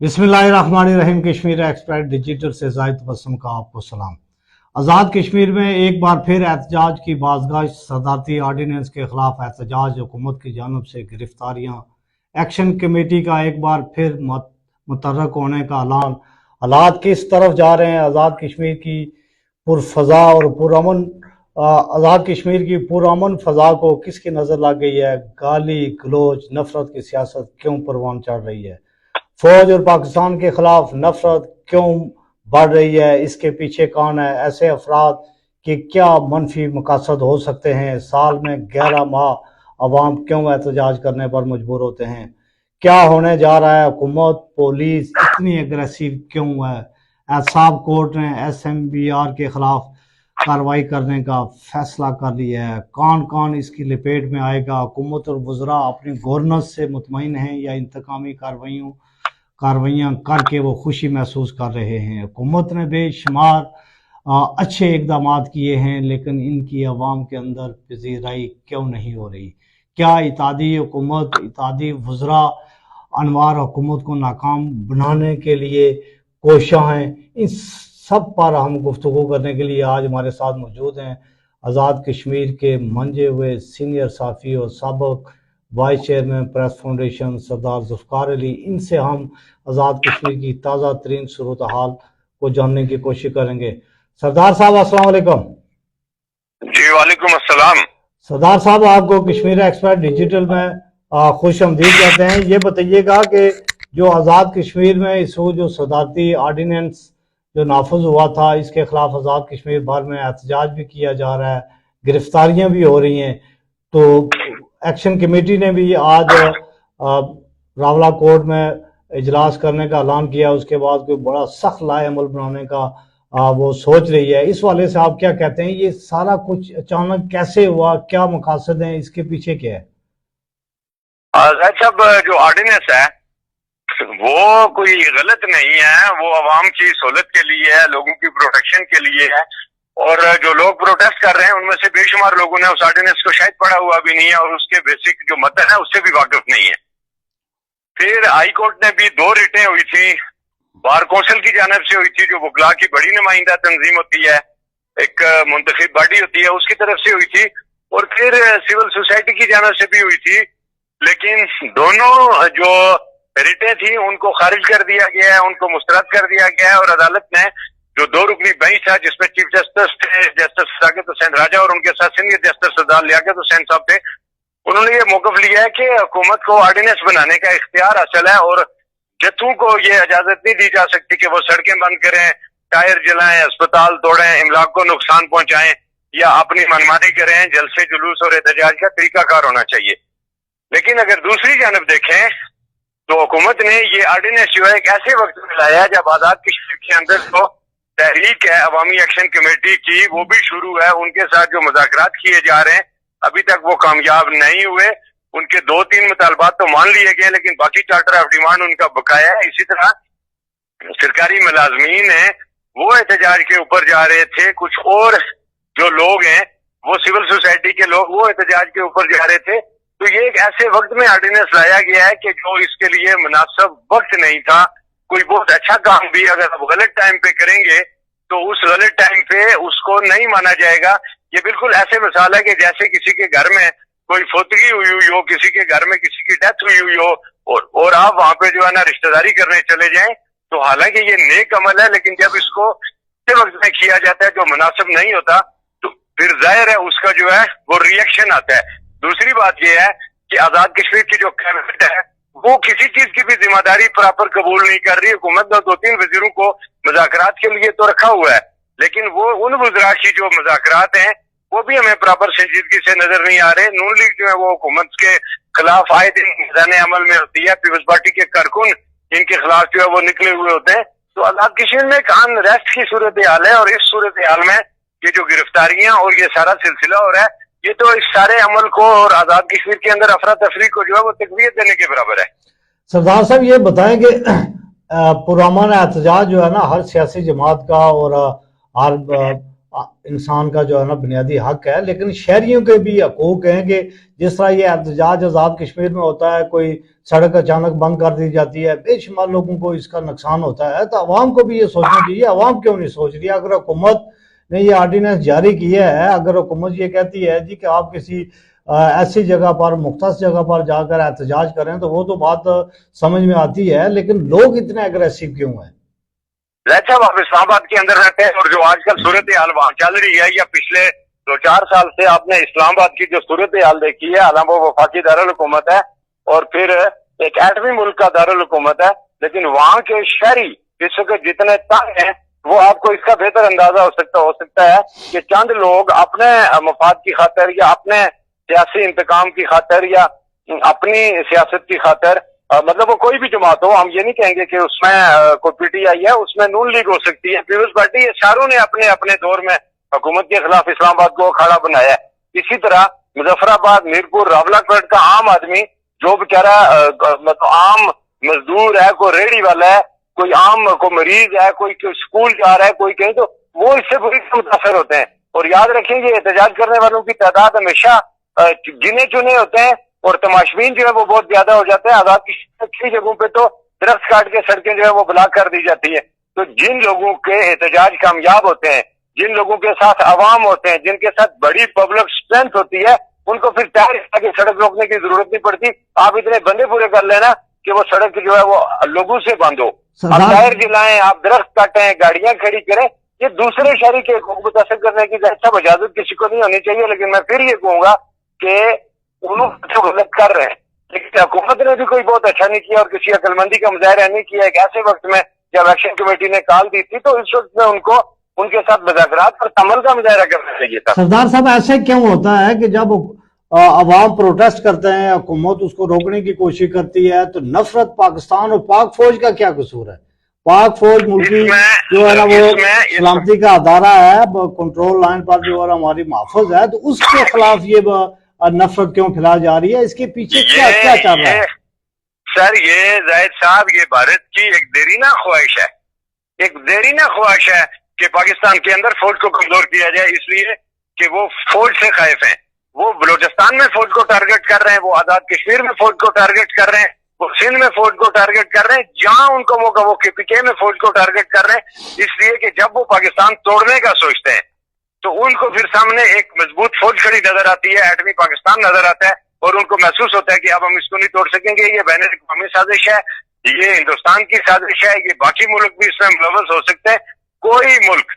बिस्मिल्लाहिर्रहमानिर्रहीम। Kashmir express digital से जाहिद तबस्सुम का आपको सलाम। आज़ाद कश्मीर में एक बार फिर एहतजाज की बाज़गाह। सदारती आर्डीनेंस के खिलाफ एहतजाज, हुकूमत की जानब से गिरफ्तारियाँ, एक्शन कमेटी का एक बार फिर मुतहर्रक होने का ऐलान। हालात किस तरफ जा रहे हैं? आज़ाद कश्मीर की पुरफज़ा और पुरअमन आज़ाद कश्मीर की पुरअमन फ़ज़ा को किसकी नज़र लग गई है? गाली गलोच नफ़रत की सियासत क्यों परवान चढ़ रही है? फौज और पाकिस्तान के खिलाफ नफरत क्यों बढ़ रही है? इसके पीछे कौन है? ऐसे अफराद के क्या मनफी मकासद हो सकते हैं? साल में 11 माह अवाम क्यों एहतजाज करने पर मजबूर होते हैं? क्या होने जा रहा है? हुकूमत पुलिस इतनी एग्रेसिव क्यों है? एहतसाब कोर्ट ने SMBR के खिलाफ कार्रवाई करने का फैसला कर लिया है। कौन कौन इसकी लपेट में आएगा? हुकूमत और वज़रा अपनी गवर्नेंस से मुतमईन हैं या इंतकामी कार्रवाइयाँ करके वो खुशी महसूस कर रहे हैं? हुकूमत ने बेशुमार अच्छे इकदाम किए हैं, लेकिन इनकी अवाम के अंदर पजीराई क्यों नहीं हो रही? क्या इत्तेहादी हुकूमत, इत्तेहादी वज़रा अनवार हुकूमत को नाकाम बनाने के लिए कोशिश हैं? इन सब पर हम गुफ्तगू करने के लिए आज हमारे साथ मौजूद हैं आज़ाद कश्मीर के मंजे हुए सीनियर साफ़ी और साबिक़ वाइस चेयरमैन प्रेस फाउंडेशन सरदार ज़ुल्फ़िकार अली। इनसे हम आज़ाद कश्मीर की ताज़ा तरीन सूरत हाल को जानने की कोशिश करेंगे। सरदार साहब अस्सलाम वालेकुम। जी वालेकुम अस्सलाम। सरदार साहब, आपको कश्मीर एक्सप्रेस डिजिटल में खुश आमदीद कहते हैं। ये बताइएगा कि जो आज़ाद कश्मीर में इस जो सदारती आर्डीनेंस जो नाफुज हुआ था, इसके खिलाफ आज़ाद कश्मीर भर में एहतजाज भी किया जा रहा है, गिरफ्तारियां भी हो रही हैं। तो एक्शन कमेटी ने भी आज रावला कोर्ट में इजलास करने का ऐलान किया। उसके बाद कोई बड़ा सख्त लाए अमल बनाने का वो सोच रही है। इस वाले से आप क्या कहते हैं? ये सारा कुछ अचानक कैसे हुआ? क्या मकासद हैं? इसके पीछे क्या है? साहब, जो ऑर्डिनेंस है वो कोई गलत नहीं है, वो अवाम की सहूलत के लिए है, लोगों की प्रोटेक्शन के लिए है। और जो लोग प्रोटेस्ट कर रहे हैं उनमें से बेशुमार लोगों ने उस ऑर्डिनेंस को शायद पढ़ा हुआ भी नहीं है और उसके बेसिक जो मतन है उससे भी वाकिफ नहीं है। फिर हाई कोर्ट ने भी 2 रिटें हुई थी, बार कौंसिल की जानिब से हुई थी जो वकला की बड़ी नुमाइंदा तंजीम होती है, एक मुंतखब बॉडी होती है, उसकी तरफ से हुई थी, और फिर सिविल सोसाइटी की जानिब से भी हुई थी। लेकिन दोनों जो रिटें थी उनको खारिज कर दिया गया है, उनको मुस्तरद कर दिया गया है। और अदालत ने जो 2 रुकनी बेंच था जिसमें चीफ जस्टिस थे जस्टिस साकिब हुसैन राजा और उनके साथ सीनियर जस्टिस सरदार लियाकत हुसैन साहब थे, उन्होंने ये मौक़िफ़ लिया है कि हुकूमत को ऑर्डिनेंस बनाने का इख्तियार हासिल है और जत्थों को ये इजाजत नहीं दी जा सकती कि वो सड़कें बंद करें, टायर जलाएं, अस्पताल तोड़ें, इमलाक को नुकसान पहुंचाएं या अपनी मनमानी करें। जलसे जुलूस और एहतजाज का तरीकाकार होना चाहिए। लेकिन अगर दूसरी जानब देखें तो हुकूमत ने ये ऑर्डिनेंस जो है एक ऐसे वक्त में लाया है जब आज़ाद कश्मीर के अंदर तो तहरीक है अवामी एक्शन कमेटी की, वो भी शुरू है। उनके साथ जो मुज़ाकरात किए जा रहे हैं अभी तक वो कामयाब नहीं हुए। उनके 2-3 मुतालबात तो मान लिए गए, लेकिन बाकी चार्टर ऑफ डिमांड उनका बकाया है। इसी तरह सरकारी मुलाजमीन है वो एहतजाज के ऊपर जा रहे थे, कुछ और जो लोग हैं वो सिविल सोसाइटी के लोग वो एहतजाज के ऊपर जा रहे थे। तो ये एक ऐसे वक्त में ऑर्डिनेंस लाया गया है कि जो इसके लिए मुनासिब वक्त नहीं था। कोई बहुत अच्छा काम भी अगर आप गलत टाइम पे करेंगे तो उस गलत टाइम पे उसको नहीं माना जाएगा। ये बिल्कुल ऐसे मिसाल है कि जैसे किसी के घर में कोई फोतगी हुई हो, किसी के घर में किसी की डेथ हुई हो और आप वहां पे जो है ना रिश्तेदारी करने चले जाएं, तो हालांकि ये नेक अमल है, लेकिन जब इसको ऐसे वक्त में किया जाता है जो मुनासिब नहीं होता तो फिर जाहिर है उसका जो है वो रिएक्शन आता है। दूसरी बात यह है कि आज़ाद कश्मीर की जो कैबिनेट है वो किसी चीज की भी जिम्मेदारी प्रॉपर कबूल नहीं कर रही। हुकूमत ने 2-3 वजीरों को मुज़ाकरात के लिए तो रखा हुआ है, लेकिन वो उन वज़रा की जो मुज़ाकरात हैं वो भी हमें प्रॉपर संजीदगी से नजर नहीं आ रहे। नून लीग जो है वो हुकूमत के खिलाफ आए दिन मैदान अमल में होती है, पीपल्स पार्टी के कारकुन इनके खिलाफ जो है वो निकले हुए होते हैं। तो आज़ाद कश्मीर में एक अनरेस्ट की सूरत हाल है और इस सूरत हाल में ये जो गिरफ्तारियां और ये सारा सिलसिला हो रहा है ये तो इस सारे अमल को और आज़ाद कश्मीर के अंदर अफरा तफरी को जो है वो तकवीत देने के बराबर है। सरदार साहब, ये बताएं कि पुरअमन एहतजाज जो है ना हर सियासी जमात का और हर انسان کا جو ہے نا بنیادی حق ہے، لیکن شہریوں کے بھی حقوق ہیں کہ جس طرح یہ احتجاج آزاد کشمیر میں ہوتا ہے، کوئی سڑک اچانک بند کر دی جاتی ہے، بے شمار لوگوں کو اس کا نقصان ہوتا ہے، تو عوام کو بھی یہ سوچنا چاہیے۔ عوام کیوں نہیں سوچ رہی؟ اگر حکومت نے یہ آرڈیننس جاری کیا ہے، اگر حکومت یہ کہتی ہے جی کہ آپ کسی ایسی جگہ پر، مختص جگہ پر جا کر احتجاج کریں، تو وہ تو بات سمجھ میں آتی ہے، لیکن لوگ اتنے اگریسو کیوں ہیں؟ زید صاحب آپ اسلام آباد کے اندر رہتے ہیں، اور جو آج کل صورتحال وہاں چل رہی ہے، یا پچھلے 2-4 سال سے آپ نے اسلام آباد کی جو صورتحال دیکھی ہے، حالانکہ وہ وفاقی دارالحکومت ہے اور پھر ایک ایٹمی ملک کا دارالحکومت ہے، لیکن وہاں کے شہری اس وقت جتنے تنگ ہیں، وہ آپ کو اس کا بہتر اندازہ ہو سکتا ہے کہ چند لوگ اپنے مفاد کی خاطر یا اپنے سیاسی انتقام کی خاطر یا اپنی سیاست کی خاطر، مطلب وہ کوئی بھی جماعت ہو، ہم یہ نہیں کہیں گے کہ اس میں کوئی پی ٹی آئی ہے، اس میں نون لیگ ہو سکتی ہے، پیپلز پارٹی، یہ چاروں نے اپنے اپنے دور میں حکومت کے خلاف اسلام آباد کو کھڑا بنایا ہے۔ اسی طرح مظفر آباد، میرپور، راولکوٹ کا عام آدمی جو بیچارہ مطلب عام مزدور ہے، کوئی ریڑھی والا ہے، کوئی عام کوئی مریض ہے، کوئی اسکول جا رہا ہے، کوئی کہیں، تو وہ اس سے بری متاثر ہوتے ہیں۔ اور یاد رکھیں گے احتجاج کرنے والوں کی تعداد ہمیشہ گنے چنے ہوتے ہیں، اور تماشبین جو ہے وہ بہت زیادہ ہو جاتے ہیں۔ آزاد کئی جگہوں پہ تو درخت کاٹ کے سڑکیں جو ہے وہ بلاک کر دی جاتی ہے۔ تو جن لوگوں کے احتجاج کامیاب ہوتے ہیں، جن لوگوں کے ساتھ عوام ہوتے ہیں، جن کے ساتھ بڑی پبلک اسٹرینتھ ہوتی ہے، ان کو پھر ٹائر آگے سڑک روکنے کی ضرورت نہیں پڑتی۔ آپ اتنے بندے پورے کر لینا کہ وہ سڑک جو ہے وہ لوگوں سے بند ہو، آپ ٹائر جلائیں، آپ درخت کاٹیں، گاڑیاں کھڑی کریں، یہ دوسرے شہری کے حقوق متاثر کرنے کی سب اجازت کسی کو نہیں ہونی چاہیے۔ لیکن میں پھر یہ کہوں گا کہ انہوں جو غلط کر رہے ہیں، لیکن حکومت نے بھی کوئی بہت اچھا نہیں کیا اور کسی عقل مندی کا مظاہرہ نہیں کیا۔ ایک ایسے وقت میں جب ایکشن کمیٹی نے کال دی تھی، تو اس وقت میں ان کو ان کے ساتھ مذاکرات اور عمل کا مظاہرہ کرنا چاہیے تھا۔ سردار صاحب ایسے کیوں ہوتا ہے کہ جب عوام پروٹیسٹ کرتے ہیں، حکومت اس کو روکنے کی کوشش کرتی ہے، تو نفرت پاکستان اور پاک فوج کا کیا قصور ہے؟ پاک فوج ملکی جو ہے نا وہ سلامتی کا ادارہ ہے، کنٹرول لائن پر جو ہے ہماری محافظ ہے، تو اس کے خلاف یہ نفرت کیوں پھیلائی جا رہی ہے؟ اس کے پیچھے کیا چل رہا ہے؟ سر یہ زاہد صاحب، یہ بھارت کی ایک دیرینہ خواہش ہے، ایک دیرینہ خواہش ہے کہ پاکستان کے اندر فوج کو کمزور کیا جائے، اس لیے کہ وہ فوج سے خائف ہیں۔ وہ بلوچستان میں فوج کو ٹارگٹ کر رہے ہیں، وہ آزاد کشمیر میں فوج کو ٹارگٹ کر رہے ہیں، وہ سندھ میں فوج کو ٹارگٹ کر رہے ہیں، جہاں ان کو موقع وہ کے پی کے میں فوج کو ٹارگٹ کر رہے ہیں، اس لیے کہ جب وہ پاکستان توڑنے کا سوچتے ہیں تو ان کو پھر سامنے ایک مضبوط فوج کھڑی نظر آتی ہے، ایٹمی پاکستان نظر آتا ہے، اور ان کو محسوس ہوتا ہے کہ اب ہم اس کو نہیں توڑ سکیں گے، یہ بین الاقوامی سازش ہے، یہ ہندوستان کی سازش ہے، یہ باقی ملک بھی اس میں ملوث ہو سکتے ہیں۔ کوئی ملک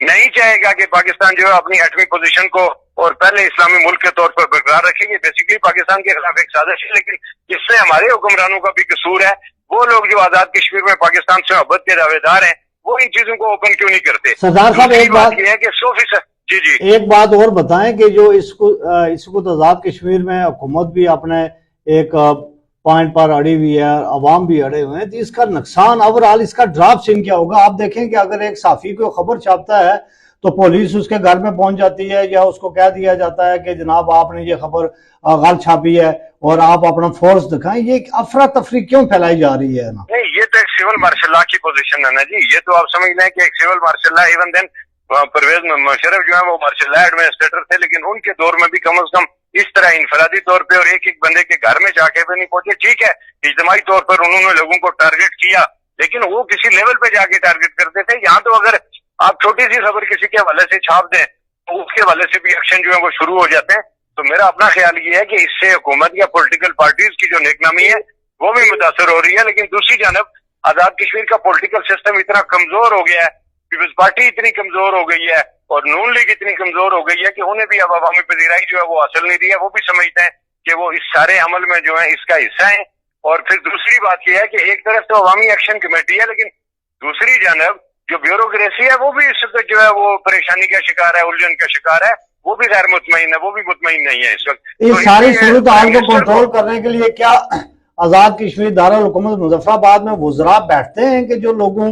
نہیں چاہے گا کہ پاکستان جو ہے اپنی ایٹمی پوزیشن کو اور پہلے اسلامی ملک کے طور پر برقرار رکھے گی۔ بیسیکلی پاکستان کے خلاف ایک سازش ہے، لیکن اس میں ہمارے حکمرانوں کا بھی قصور ہے۔ وہ لوگ جو آزاد کشمیر میں پاکستان سے محبت کے دعوے دار ہیں، وہ ان چیزوں کو اوپن کیوں نہیں کرتے؟ سردار صاحب ایک بات یہ ہے کہ 100% جی ایک بات اور بتائیں کہ جو اس کو آزاد کشمیر میں حکومت بھی اپنے ایک پوائنٹ پر اڑی ہوئی ہے، عوام بھی اڑے ہوئے ہیں، تو اس کا نقصان اوورآل، اس کا ڈراپ سین کیا ہوگا؟ آپ دیکھیں کہ اگر ایک صحافی کو خبر چھاپتا ہے تو پولیس اس کے گھر میں پہنچ جاتی ہے، یا اس کو کہہ دیا جاتا ہے کہ جناب آپ نے یہ خبر غلط چھاپی ہے اور آپ اپنا فورس دکھائیں۔ یہ افراتفری کیوں پھیلائی جا رہی ہے نا؟ نہیں، یہ تو ایک سول مارشل لا کی پوزیشن ہے نا جی، یہ تو آپ سمجھ لیں کہ ایک civil martial law, even then Pervez Musharraf جو ہے وہ مارشل لا ایڈمنسٹریٹر تھے، لیکن ان کے دور میں بھی کم از کم اس طرح انفرادی طور پہ اور ایک ایک بندے کے گھر میں جا کے بھی نہیں پہنچے۔ ٹھیک ہے، اجتماعی طور پر انہوں نے لوگوں کو ٹارگٹ کیا، لیکن وہ کسی لیول پہ جا کے ٹارگٹ کرتے تھے۔ یہاں تو اگر آپ چھوٹی سی خبر کسی کے حوالے سے چھاپ دیں تو اس کے حوالے سے بھی ایکشن جو ہے وہ شروع ہو جاتے ہیں۔ تو میرا اپنا خیال یہ ہے کہ اس سے حکومت یا پولیٹیکل پارٹیز کی جو نیک نامی ہے وہ بھی متاثر ہو رہی ہے، لیکن دوسری جانب آزاد کشمیر کا پولیٹیکل سسٹم اتنا کمزور ہو گیا ہے، پیپلز پارٹی اتنی کمزور ہو گئی ہے اور نون لیگ اتنی کمزور ہو گئی ہے کہ انہیں بھی اب عوامی پذیرائی جو ہے وہ حاصل نہیں رہی ہے۔ وہ بھی سمجھتے ہیں کہ وہ اس سارے عمل میں جو ہے اس کا حصہ ہیں۔ اور پھر دوسری بات یہ ہے کہ ایک طرف تو عوامی ایکشن کمیٹی ہے، لیکن دوسری جانب جو بیوروکریسی ہے وہ بھی اس وقت جو ہے وہ پریشانی کا شکار ہے، الجھن کا شکار ہے، وہ بھی غیر مطمئن ہے، وہ بھی مطمئن نہیں ہے اس وقت۔ اس ساری صورتحال کو کنٹرول کرنے کے لیے کیا آزاد کشمیر دارالحکومت مظفر آباد میں وزراء بیٹھتے ہیں کہ جو لوگوں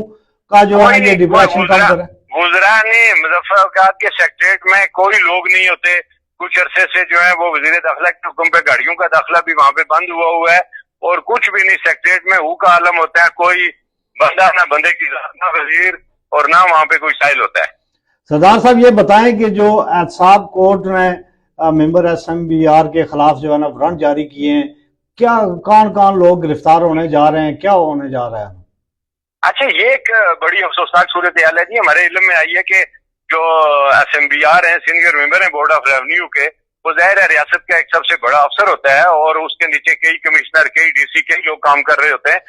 کا جو ہے یہ ڈپریشن کم کرے؟ وزراء نہیں، مظفر آباد کے سیکٹریٹ میں کوئی لوگ نہیں ہوتے۔ کچھ عرصے سے جو ہے وہ وزیر داخلہ کے حکم پہ گاڑیوں کا داخلہ بھی وہاں پہ بند ہوا ہے، اور کچھ بھی نہیں، سیکٹریٹ میں ہو کا عالم ہوتا ہے، کوئی بندہ نہ بندے کی ذات، نہ وزیر، اور نہ وہاں پہ کوئی سائل ہوتا ہے۔ सरदार साहब ये बताएं कि जो एहतसाब कोर्ट ने मेंबर SMBR के खिलाफ जो है ना वारंट जारी किए हैं, क्या कौन कौन लोग गिरफ्तार होने जा रहे हैं, क्या होने जा रहा है? अच्छा, ये एक बड़ी अफसोसनाक सूरत हाल है जी। हमारे इल्म में आई है कि जो SMBR हैं, सीनियर मेंबर हैं बोर्ड ऑफ रेवेन्यू के, वो ज़ाहिर है रियासत का एक सबसे बड़ा अफसर होता है और उसके नीचे कई कमिश्नर, कई DC, कई लोग काम कर रहे होते हैं।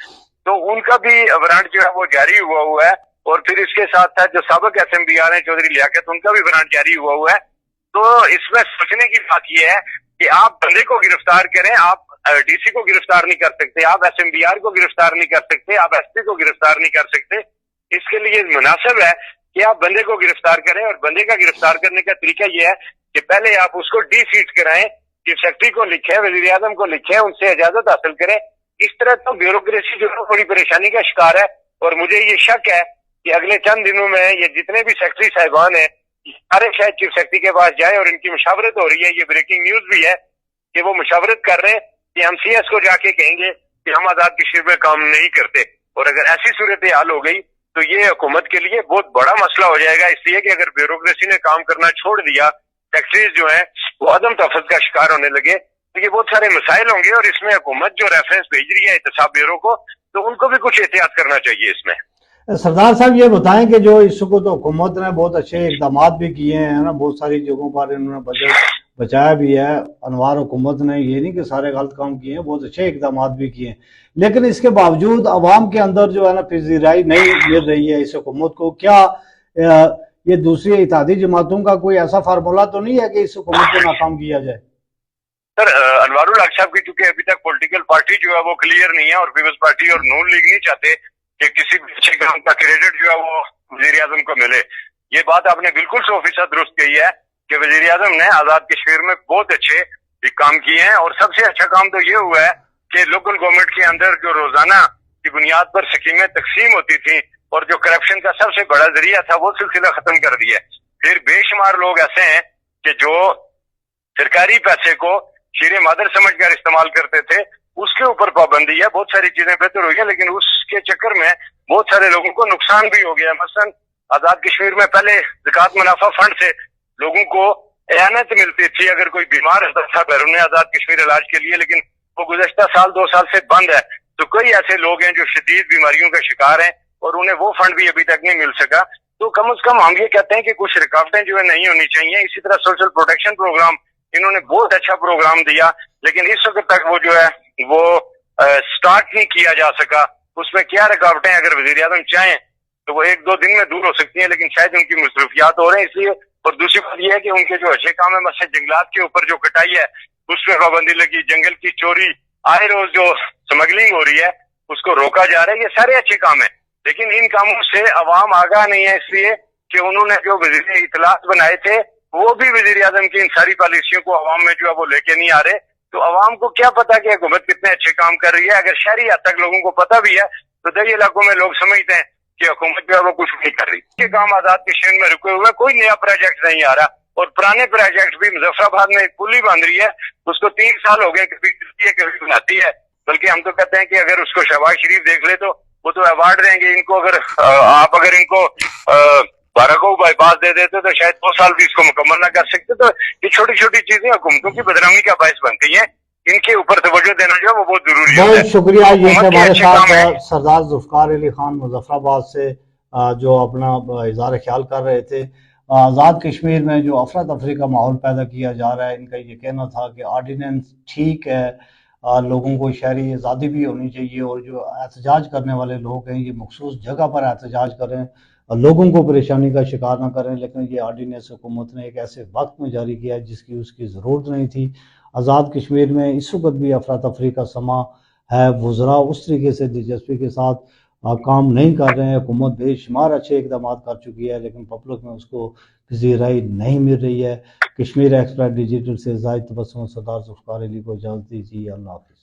तो उनका भी वारंट जो है वो जारी हुआ है। और फिर इसके साथ साथ जो साबिक SMBR हैं चौधरी लियाकत, उनका भी वारंट जारी हुआ है। तो इसमें सोचने की बात यह है कि आप बंदे को गिरफ्तार करें, आप DC को गिरफ्तार नहीं कर सकते, आप SMBR को गिरफ्तार नहीं कर सकते, आप SP को गिरफ्तार नहीं कर सकते। इसके लिए मुनासिब है कि आप बंदे को गिरफ्तार करें, और बंदे का गिरफ्तार करने का तरीका यह है कि पहले आप उसको डीसीट कराएं, चीफ सेक्रेटरी को लिखे, वजीर आजम को लिखे, उनसे इजाजत हासिल करें। इस तरह तो ब्यूरोक्रेसी जो है बड़ी परेशानी का शिकार है। और मुझे ये शक है कि अगले चंद दिनों में ये जितने भी सेक्रेटरी साहिबान हैं सारे शायद चीफ सेक्रेटरी के पास जाए, और इनकी मुशावरत हो रही है। ये ब्रेकिंग न्यूज भी है कि वो मुशावरत कर रहे हैं कि हम CS को जाके कहेंगे कि हम आजाद कश्मीर में काम नहीं करते। और अगर ऐसी सूरत हाल हो गई तो ये हुकूमत के लिए बहुत बड़ा मसला हो जाएगा। इसलिए कि अगर ब्यूरोक्रेसी ने काम करना छोड़ दिया, सेक्रेटरीज जो है वो अदम तफत का शिकार होने लगे, तो ये बहुत सारे मसाइल होंगे। और इसमें हुकूमत जो रेफरेंस भेज रही है एहतसाब ब्यूरो को, तो उनको भी कुछ एहतियात करना चाहिए इसमें। सरदार साहब ये बताएं कि जो इस वक्त तो हुकूमत ने बहुत अच्छे इकदाम भी किए हैं ना, बहुत सारी जगहों पर इन्होंने बजट बचाया भी है। अनवार हुकूमत ने ये नहीं कि सारे गलत काम किए हैं, बहुत अच्छे इकदाम भी किए हैं, लेकिन इसके बावजूद अवाम के अंदर जो है ना पजीराई नहीं मिल रही है इस हुकूमत को। क्या ये दूसरी इत्तेहादी जमातों का कोई ऐसा फार्मूला तो नहीं है कि इस हुकूमत को नाकाम किया जाए? सर, अनवारुल हक साहब की चूंकि अभी तक पॉलिटिकल पार्टी जो है वो क्लियर नहीं है, और पीपल्स पार्टी और नून लीग नहीं चाहते कि किसी भी अच्छे काम का क्रेडिट जो है वो वजीर आजम को मिले। ये बात आपने बिल्कुल 100% दुरुस्त कही है कि वजीर आजम ने आजाद कश्मीर में बहुत अच्छे काम किए हैं। और सबसे अच्छा काम तो ये हुआ है कि लोकल गवर्नमेंट के अंदर जो रोजाना की बुनियाद पर स्कीमें तकसीम होती थी और जो करप्शन का सबसे बड़ा जरिया था, वो सिलसिला खत्म कर दिया। फिर बेशुमार लोग ऐसे हैं कि जो सरकारी पैसे को शीरे मादर समझकर इस्तेमाल करते थे, उसके ऊपर पाबंदी है। बहुत सारी चीजें बेहतर हुई है, लेकिन उसके चक्कर में बहुत सारे लोगों को नुकसान भी हो गया। मसलन आजाद कश्मीर में पहले ज़कात मुनाफा फंड से लोगों को एयानत मिलती थी अगर कोई बीमार होता था बैरून आजाद कश्मीर इलाज के लिए, लेकिन वो गुज़श्ता साल 2 साल से बंद है। तो कई ऐसे लोग हैं जो शदीद बीमारियों का शिकार हैं और उन्हें वो फंड भी अभी तक नहीं मिल सका। तो कम से कम हम ये कहते हैं कि कुछ रुकावटें जो है नहीं होनी चाहिए। इसी तरह सोशल प्रोटेक्शन प्रोग्राम, इन्होंने बहुत अच्छा प्रोग्राम दिया, लेकिन इस वक्त तक वो जो है वो स्टार्ट नहीं किया जा सका। उसमें क्या रुकावटें, अगर वजीर आजम चाहें तो वो 1-2 दिन में दूर हो सकती हैं, लेकिन शायद उनकी मसरूफियात हो रहे हैं इसलिए। और दूसरी बात यह है कि उनके जो अच्छे काम है, मसलन जंगलात के ऊपर जो कटाई है उस पर पाबंदी लगी, जंगल की चोरी, आए रोज जो स्मगलिंग हो रही है उसको रोका जा रहा है। ये सारे अच्छे काम है, लेकिन इन कामों से अवाम आगाह नहीं है, इसलिए कि उन्होंने जो वजीर इतलात बनाए थे वो भी वजीर आजम की इन सारी पॉलिसियों को अवाम में जो है वो लेके नहीं आ रहे। तो अवाम को क्या पता कि हुकूमत कितने अच्छे काम कर रही है। अगर शहरी हद तक लोगों को पता भी है तो कई इलाकों में लोग समझते हैं कि हुकूमत जो है वो कुछ नहीं कर रही। ये काम आजाद कश्मीर में रुके हुए, कोई नया प्रोजेक्ट नहीं आ रहा। और पुराने प्रोजेक्ट भी, मुजफ्फराबाद में एक पुल ही बन रही है, उसको 3 साल हो गए, कभी करती है कभी बनाती है। बल्कि हम तो कहते हैं कि अगर उसको शहबाज शरीफ देख ले तो वो तो अवार्ड देंगे इनको। अगर आप अगर इनको बाराको बाईपास दे देते तो शायद 2 साल भी इसको मुकम्मल ना कर सकते। तो ये छोटी छोटी चीजें हुकूमतों की बदनामी का बायस बनती है, इनके ऊपर तवज्जो देना जो है वो बहुत जरूरी है। बहुत शुक्रिया। ये हमारे साथ सरदार जुल्फकार अली खान मुजफ्फराबाद से जो अपना इज़हार ख्याल कर रहे थे। आज़ाद कश्मीर में जो अफरा तफरी का माहौल पैदा किया जा रहा है, इनका ये कहना था कि आर्डिनेंस ठीक है, लोगों को शहरी आज़ादी भी होनी चाहिए, और जो एहतजाज करने वाले लोग हैं ये मखसूस जगह पर एहतजाज करें और लोगों को परेशानी का शिकार ना करें। लेकिन ये आर्डिनेंस हुकूमत ने एक ऐसे वक्त में जारी किया है जिसकी उसकी ज़रूरत नहीं थी। आज़ाद कश्मीर में इस वक्त भी अफरा तफरी का समा है, वज़रा उस तरीके से दिलचस्पी के साथ काम नहीं कर रहे हैं। हुकूमत बेशुमार अच्छे इकदाम कर चुकी है, लेकिन पब्लिक में उसको किसी राय नहीं मिल रही है। कश्मीर एक्सप्रेस डिजिटल से जाहिद तबस्सुम सरदार जुल्फकार अली को इजाज़त दीजिए। अल्लाह हाफ़िज़।